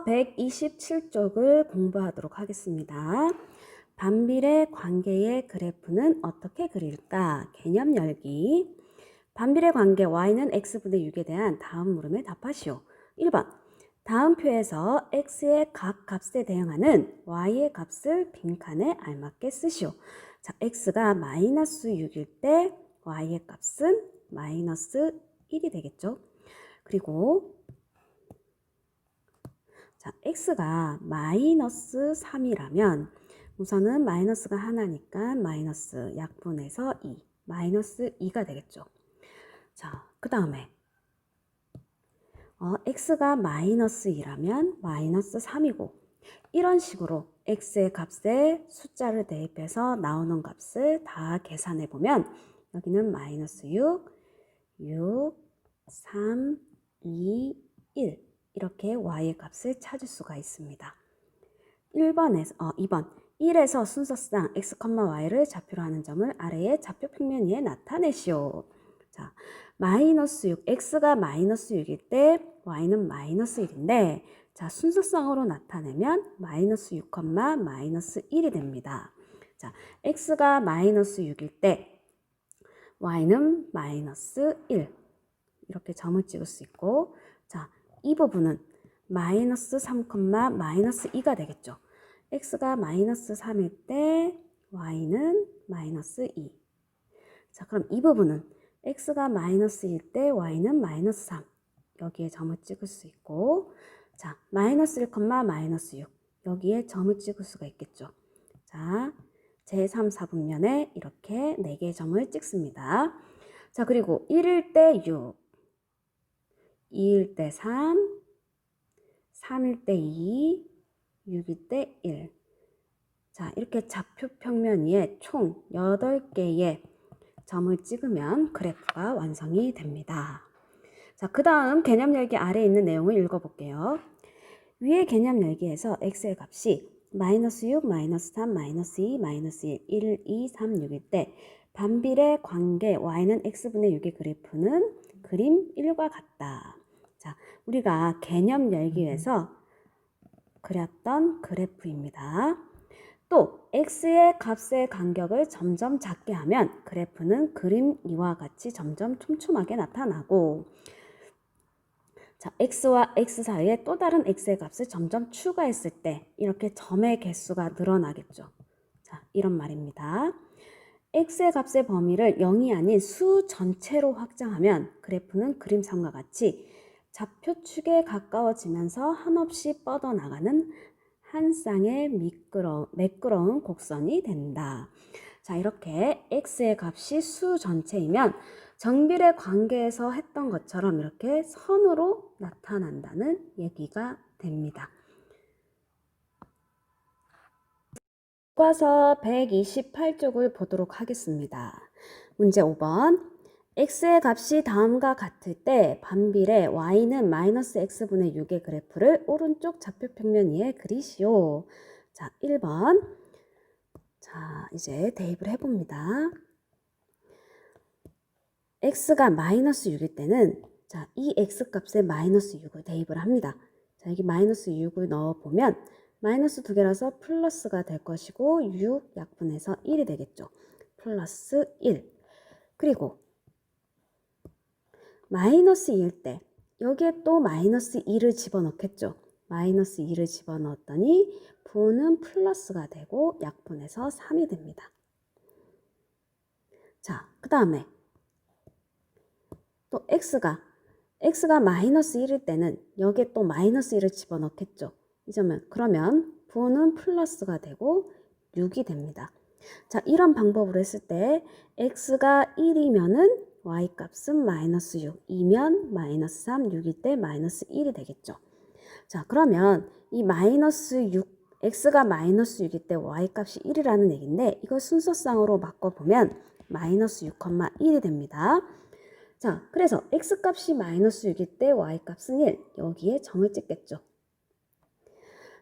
127쪽을 공부하도록 하겠습니다. 반비례 관계의 그래프는 어떻게 그릴까? 개념 열기. 반비례 관계 y는 x분의 6에 대한 다음 물음에 답하시오. 1번. 다음 표에서 x의 각 값에 대응하는 y의 값을 빈칸에 알맞게 쓰시오. 자, x가 마이너스 6일 때 y의 값은 마이너스 1이 되겠죠. 그리고 자, x가 마이너스 3이라면 우선은 마이너스가 하나니까 마이너스 약분해서 2, 마이너스 2가 되겠죠. 자, 그 다음에 x가 마이너스 2라면 마이너스 3이고 이런 식으로 x의 값에 숫자를 대입해서 나오는 값을 다 계산해 보면 여기는 마이너스 6, 3, 2, 1 이렇게 y의 값을 찾을 수가 있습니다. 2번 1에서 순서상 x, y를 좌표로 하는 점을 아래의 좌표 평면 위에 나타내시오. 자, 마이너스 6, x가 마이너스 6일 때 y는 마이너스 1인데 자, 순서상으로 나타내면 마이너스 6, 마이너스 1이 됩니다. 자, x가 마이너스 6일 때 y는 마이너스 1 이렇게 점을 찍을 수 있고 자, 이 부분은 마이너스 3, 마이너스 2가 되겠죠. x가 마이너스 3일 때 y는 마이너스 2. 자, 그럼 이 부분은 x가 마이너스 1일 때 y는 마이너스 3. 여기에 점을 찍을 수 있고 자, 마이너스 1, 마이너스 6. 여기에 점을 찍을 수가 있겠죠. 자, 제3, 4분면에 이렇게 4개의 점을 찍습니다. 자, 그리고 1일 때 6, 2일 때 3, 3일 때 2, 6일 때 1. 자, 이렇게 좌표 평면 위에 총 8개의 점을 찍으면 그래프가 완성이 됩니다. 자, 그 다음 개념 열기 아래에 있는 내용을 읽어볼게요. 위의 개념 열기에서 x의 값이 마이너스 6, 마이너스 3, 마이너스 2, 마이너스 1, 1, 2, 3, 6일 때 반비례 관계 y는 x분의 6의 그래프는 그림 1과 같다. 자, 우리가 개념 열기에서 그렸던 그래프입니다. 또 x의 값의 간격을 점점 작게 하면 그래프는 그림 2와 같이 점점 촘촘하게 나타나고 자, x와 x 사이에 또 다른 x의 값을 점점 추가했을 때 이렇게 점의 개수가 늘어나겠죠. 자, 이런 말입니다. x의 값의 범위를 0이 아닌 수 전체로 확장하면 그래프는 그림상과 같이 좌표축에 가까워지면서 한없이 뻗어나가는 한 쌍의 매끄러운 곡선이 된다. 자, 이렇게 x의 값이 수 전체이면 정비례 관계에서 했던 것처럼 이렇게 선으로 나타난다는 얘기가 됩니다. 교과서 128쪽을 보도록 하겠습니다. 문제 5번. x의 값이 다음과 같을 때 반비례 y는 마이너스 x분의 6의 그래프를 오른쪽 좌표 평면 위에 그리시오. 자, 1번. 자, 이제 대입을 해봅니다. x가 마이너스 6일 때는 자, 이 x값에 마이너스 6을 대입을 합니다. 자, 여기 마이너스 6을 넣어보면 마이너스 2개라서 플러스가 될 것이고 6 약분해서 1이 되겠죠. 플러스 1. 그리고 마이너스 2일 때 여기에 또 마이너스 2를 집어넣겠죠. 마이너스 2를 집어넣었더니 부호는 플러스가 되고 약분해서 3이 됩니다. 자, 그 다음에 또 x가 마이너스 1일 때는 여기에 또 마이너스 1을 집어넣겠죠. 그러면 부호는 플러스가 되고 6이 됩니다. 자, 이런 방법으로 했을 때 x가 1이면은 y값은 마이너스 6, 2면 마이너스 3, 6일 때 마이너스 1이 되겠죠. 자, 그러면 이 마이너스 6, x가 마이너스 6일 때 y값이 1이라는 얘기인데 이걸 순서상으로 바꿔보면 마이너스 6, 1이 됩니다. 자, 그래서 x값이 마이너스 6일 때 y값은 1, 여기에 점을 찍겠죠.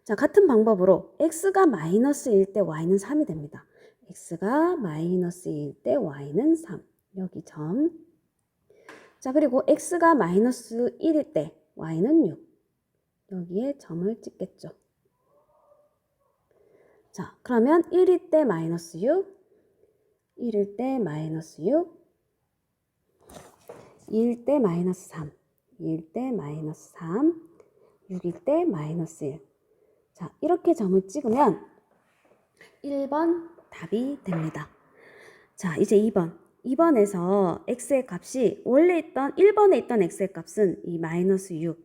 자, 같은 방법으로 x가 마이너스 1일 때 y는 3이 됩니다. x가 마이너스 2일 때 y는 3, 여기 점. 자, 그리고 x가 마이너스 1일 때 y는 6, 여기에 점을 찍겠죠. 자, 그러면 1일 때 마이너스 6, 1일 때 마이너스 6, 2일 때 마이너스 3, 2일 때 마이너스 3, 6일 때 마이너스 1. 자, 이렇게 점을 찍으면 1번 답이 됩니다. 자, 이제 2번. 2번에서 x의 값이 원래 있던 1번에 있던 x의 값은 이 마이너스 6,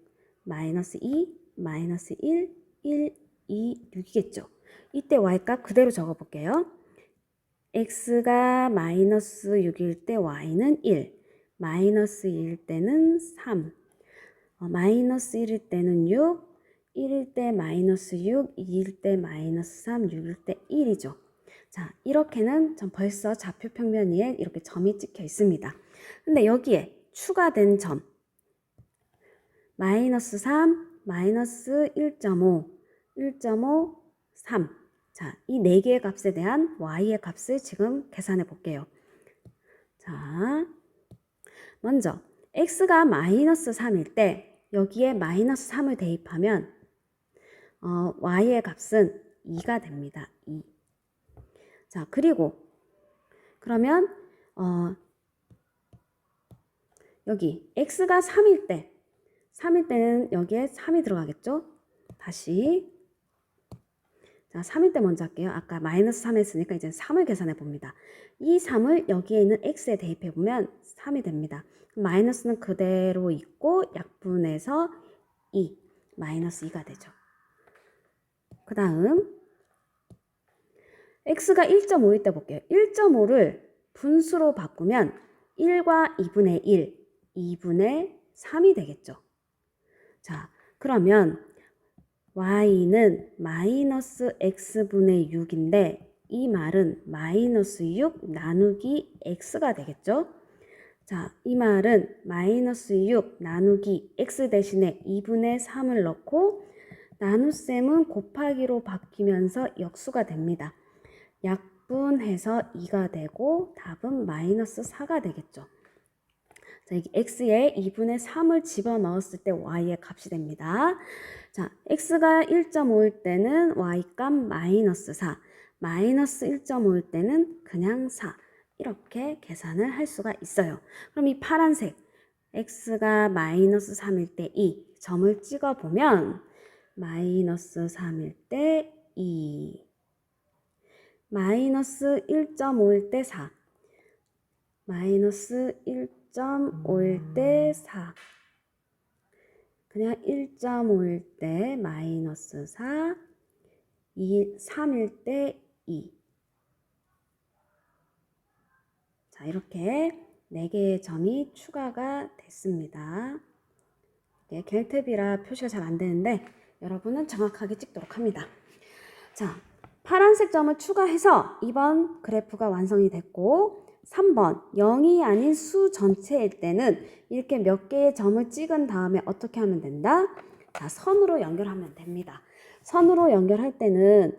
마이너스 2, 마이너스 1, 1, 2, 6이겠죠. 이때 y값 그대로 적어볼게요. x가 마이너스 6일 때 y는 1, 마이너스 2일 때는 3, 마이너스 1일 때는 6, 1일 때 마이너스 6, 2일 때 마이너스 3, 6일 때 1이죠. 자, 이렇게는 전 벌써 좌표 평면 위에 이렇게 점이 찍혀 있습니다. 근데 여기에 추가된 점 마이너스 3, 마이너스 1.5, 1.5, 3. 자, 이 4개의 값에 대한 y의 값을 지금 계산해 볼게요. 자, 먼저 x가 마이너스 3일 때 여기에 마이너스 3을 대입하면 y의 값은 2가 됩니다. 2. 자, 그리고 그러면 여기 x가 3일 때는 여기에 3이 들어가겠죠? 다시 자, 3일 때 먼저 할게요. 아까 마이너스 3 했으니까 이제 3을 계산해 봅니다. 이 3을 여기에 있는 x에 대입해 보면 3이 됩니다. 마이너스는 그대로 있고 약분해서 2, 마이너스 2가 되죠. 그 다음 x가 1.5일 때 볼게요. 1.5를 분수로 바꾸면 1과 2분의 1, 2분의 3이 되겠죠. 자, 그러면 y는 마이너스 x분의 6인데 이 말은 마이너스 6 나누기 x가 되겠죠. 자, 이 말은 마이너스 6 나누기 x 대신에 2분의 3을 넣고 나눗셈은 곱하기로 바뀌면서 역수가 됩니다. 약분해서 2가 되고 답은 마이너스 4가 되겠죠. 자, 여기 x에 2분의 3을 집어넣었을 때 y의 값이 됩니다. 자, x가 1.5일 때는 y값 마이너스 4, 마이너스 1.5일 때는 그냥 4. 이렇게 계산을 할 수가 있어요. 그럼 이 파란색 x가 마이너스 3일 때 2 점을 찍어보면 마이너스 3일 때 2, 마이너스 1.5일 때 4, 마이너스 1.5일 때 4, 그냥 1.5일 때 마이너스 4, 3일 때 2. 자, 이렇게 4개의 점이 추가가 됐습니다. 네, 겔탭이라 표시가 잘 안 되는데 여러분은 정확하게 찍도록 합니다. 자, 파란색 점을 추가해서 2번 그래프가 완성이 됐고 3번 0이 아닌 수 전체일 때는 이렇게 몇 개의 점을 찍은 다음에 어떻게 하면 된다? 자, 선으로 연결하면 됩니다. 선으로 연결할 때는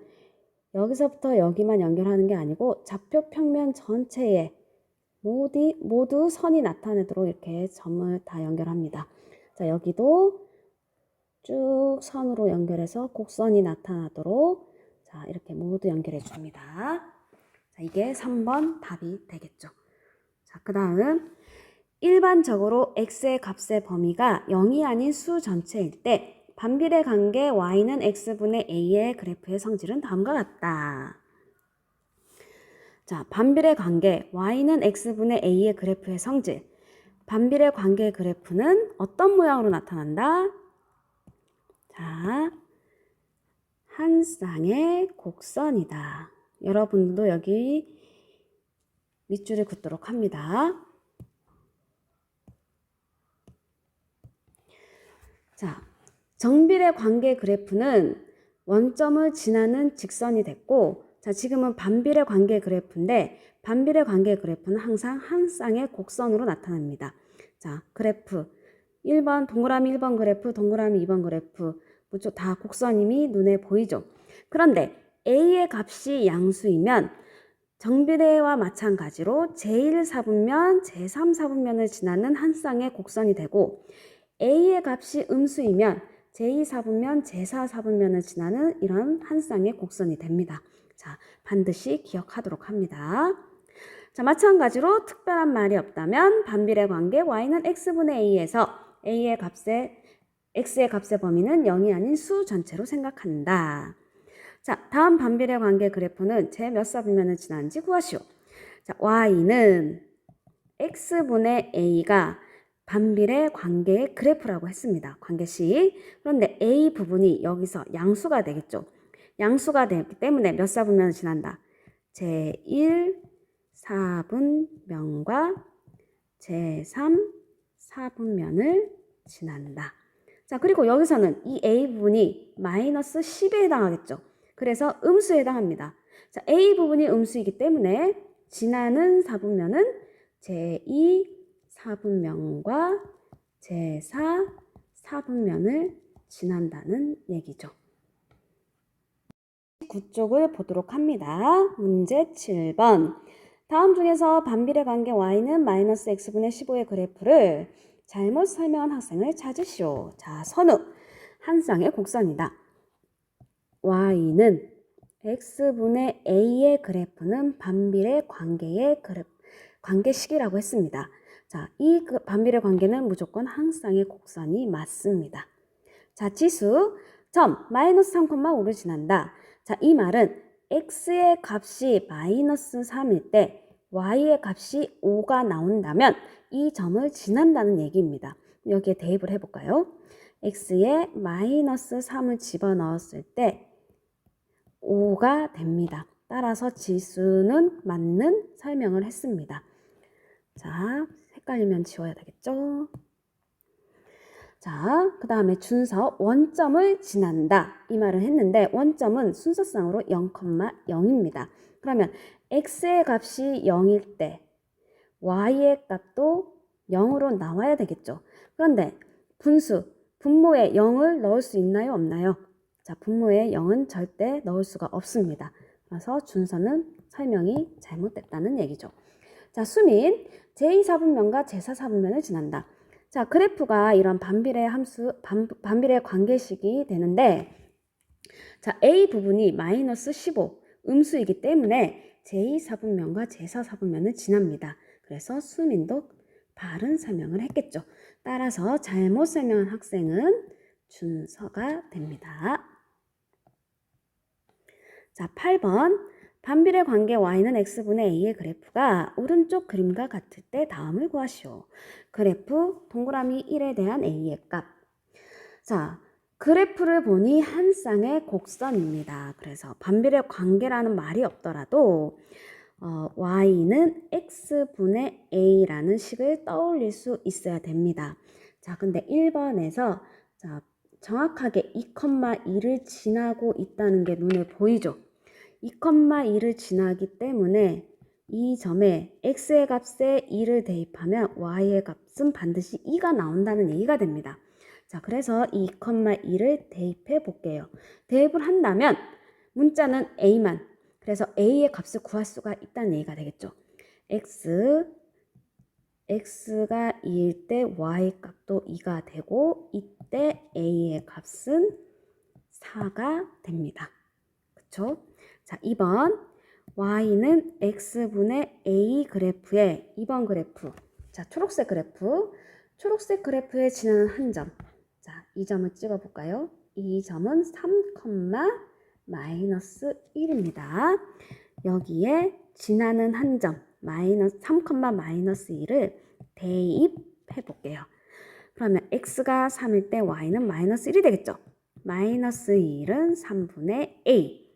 여기서부터 여기만 연결하는 게 아니고 좌표 평면 전체에 모두 선이 나타내도록 이렇게 점을 다 연결합니다. 자, 여기도 쭉 선으로 연결해서 곡선이 나타나도록 자, 이렇게 모두 연결해 줍니다. 자, 이게 3번 답이 되겠죠. 자, 그 다음 일반적으로 x의 값의 범위가 0이 아닌 수 전체일 때 반비례 관계 y는 x분의 a의 그래프의 성질은 다음과 같다. 자, 반비례 관계 y는 x분의 a의 그래프의 성질. 반비례 관계 그래프는 어떤 모양으로 나타난다? 자, 한 쌍의 곡선이다. 여러분도 여기 밑줄을 긋도록 합니다. 자, 정비례 관계 그래프는 원점을 지나는 직선이 됐고, 자, 지금은 반비례 관계 그래프인데, 반비례 관계 그래프는 항상 한 쌍의 곡선으로 나타납니다. 자, 그래프 1번 동그라미 1번 그래프, 동그라미 2번 그래프 뭐죠? 다 곡선임이 눈에 보이죠. 그런데 a의 값이 양수이면 정비례와 마찬가지로 제1사분면, 제3사분면을 지나는 한 쌍의 곡선이 되고 a의 값이 음수이면 제2 사분면, 제4 사분면을 지나는 이런 한 쌍의 곡선이 됩니다. 자, 반드시 기억하도록 합니다. 자, 마찬가지로 특별한 말이 없다면 반비례 관계 y는 x분의 a에서 x의 값의 범위는 0이 아닌 수 전체로 생각한다. 자, 다음 반비례 관계 그래프는 제 몇 사분면을 지나는지 구하시오. 자, y는 x분의 a가 반비례 관계의 그래프라고 했습니다. 관계식. 그런데 a 부분이 여기서 양수가 되겠죠. 양수가 되기 때문에 몇 사분면을 지난다. 제1 4분면과 제3 4분면을 지난다. 자, 그리고 여기서는 이 a 부분이 마이너스 10에 해당하겠죠. 그래서 음수에 해당합니다. 자, a 부분이 음수이기 때문에 지나는 사분면은 제2 사분면과 제4 사분면을 지난다는 얘기죠. 9쪽을 보도록 합니다. 문제 7번. 다음 중에서 반비례 관계 y는 마이너스 x분의 15의 그래프를 잘못 설명한 학생을 찾으시오. 자, 선우. 한 쌍의 곡선이다. y는 x분의 a의 그래프는 반비례 관계의 관계식이라고 했습니다. 자, 이 반비례 관계는 무조건 한 쌍의 곡선이 맞습니다. 자, 지수 점 마이너스 3,5를 지난다. 자, 이 말은 x의 값이 마이너스 3일 때 y의 값이 5가 나온다면 이 점을 지난다는 얘기입니다. 여기에 대입을 해볼까요? x에 마이너스 3을 집어넣었을 때 5가 됩니다. 따라서 지수는 맞는 설명을 했습니다. 자, 헷갈리면 지워야 되겠죠? 자, 그 다음에 준서 원점을 지난다. 이 말을 했는데 원점은 순서상으로 0,0입니다. 그러면 x의 값이 0일 때 y의 값도 0으로 나와야 되겠죠. 그런데 분모에 0을 넣을 수 있나요? 없나요? 자, 분모에 0은 절대 넣을 수가 없습니다. 그래서 준서는 설명이 잘못됐다는 얘기죠. 자, 수민 제2 사분면과 제4 사분면을 지난다. 자, 그래프가 이런 반비례 관계식이 되는데, 자, A 부분이 마이너스 15, 음수이기 때문에 제2 사분면과 제4 사분면을 지납니다. 그래서 수민도 바른 설명을 했겠죠. 따라서 잘못 설명한 학생은 준서가 됩니다. 자, 8번. 반비례 관계 y는 x분의 a의 그래프가 오른쪽 그림과 같을 때 다음을 구하시오. 그래프 동그라미 1에 대한 a의 값. 자, 그래프를 보니 한 쌍의 곡선입니다. 그래서 반비례 관계라는 말이 없더라도 y는 x분의 a라는 식을 떠올릴 수 있어야 됩니다. 자, 근데 1번에서 자, 정확하게 2,2를 지나고 있다는 게 눈에 보이죠? 2,2를 지나기 때문에 이 점에 x의 값에 2를 대입하면 y의 값은 반드시 2가 나온다는 얘기가 됩니다. 자, 그래서 이 2,2를 대입해 볼게요. 대입을 한다면 문자는 a만, 그래서 a의 값을 구할 수가 있다는 얘기가 되겠죠. x가 2일 때 y 값도 2가 되고 이때 a의 값은 4가 됩니다. 그쵸? 자, 2번 y는 x분의 a 그래프의 2번 그래프. 자, 초록색 그래프에 지나는 한 점. 자, 이 점을 찍어 볼까요? 이 점은 3, 마이너스 1입니다. 여기에 지나는 한 점, 3, 마이너스 1을 대입해 볼게요. 그러면 x가 3일 때 y는 마이너스 1이 되겠죠? 마이너스 1은 3분의 a.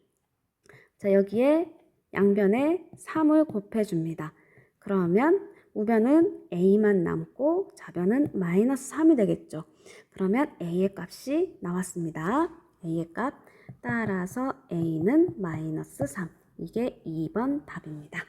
자, 여기에 양변에 3을 곱해줍니다. 그러면 우변은 a만 남고 좌변은 마이너스 3이 되겠죠. 그러면 a의 값이 나왔습니다. a의 값 따라서 a는 마이너스 3. 이게 2번 답입니다.